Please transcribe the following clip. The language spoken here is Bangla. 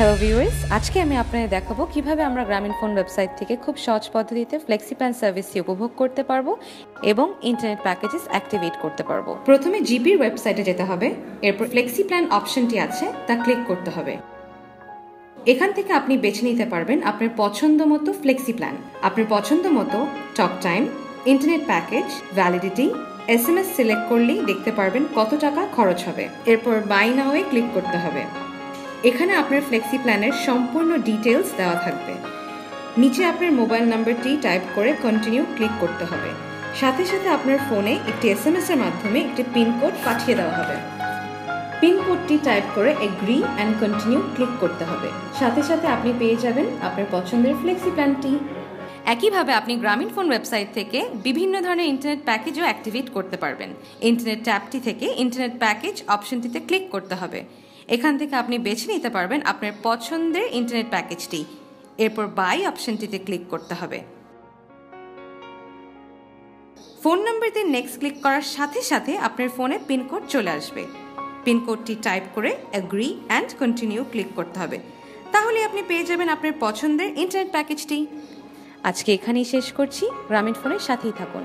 হ্যালো ভিউয়ার্স, আজকে আমি আপনাদের দেখাবো কিভাবে আমরা গ্রামীণফোন ওয়েবসাইট থেকে খুব সহজ পদ্ধতিতে ফ্লেক্সি প্ল্যান সার্ভিসটি উপভোগ করতে পারবো এবং ইন্টারনেট প্যাকেজেস অ্যাক্টিভেট করতে পারবো। প্রথমে জিপির ওয়েবসাইটে যেতে হবে, এরপর ফ্লেক্সি প্ল্যান অপশনটি আছে তা ক্লিক করতে হবে। এখান থেকে আপনি বেছে নিতে পারবেন আপনার পছন্দ মতো ফ্লেক্সি প্ল্যান। আপনার পছন্দ মতো talk time, internet package, validity, SMS select করলেই দেখতে পারবেন কত টাকা খরচ হবে। এরপর বাই নাওয়ে ক্লিক করতে হবে। এখানে আপনার ফ্লেক্সি প্ল্যানের সম্পূর্ণ ডিটেলস দেওয়া থাকবে। নিচে আপনার মোবাইল নাম্বারটি টাইপ করে কন্টিনিউ ক্লিক করতে হবে। সাথে সাথে আপনার ফোনে একটি SMS এর মাধ্যমে একটি পিনকোড পাঠিয়ে দেওয়া হবে। পিনকোডটি টাইপ করে এগ্রি অ্যান্ড কন্টিনিউ ক্লিক করতে হবে। সাথে সাথে আপনি পেয়ে যাবেন আপনার পছন্দের ফ্লেক্সি প্ল্যানটি। একইভাবে আপনি গ্রামীণফোন ওয়েবসাইট থেকে বিভিন্ন ধরনের ইন্টারনেট প্যাকেজও অ্যাক্টিভেট করতে পারবেন। ইন্টারনেট ট্যাবটি থেকে ইন্টারনেট প্যাকেজ অপশনটিতে ক্লিক করতে হবে। এখান থেকে আপনি বেছে নিতে পারবেন আপনার পছন্দের ইন্টারনেট প্যাকেজটি। এরপর বাই অপশনটিতে ক্লিক করতে হবে। ফোন নম্বর দিয়ে নেক্সট ক্লিক করার সাথে সাথে আপনার ফোনে পিনকোড চলে আসবে। পিনকোডটি টাইপ করে এগ্রি অ্যান্ড কন্টিনিউ ক্লিক করতে হবে। তাহলে আপনি পেয়ে যাবেন আপনার পছন্দের ইন্টারনেট প্যাকেজটি। আজকে এখানেই শেষ করছি। গ্রামীণফোনের সাথেই থাকুন।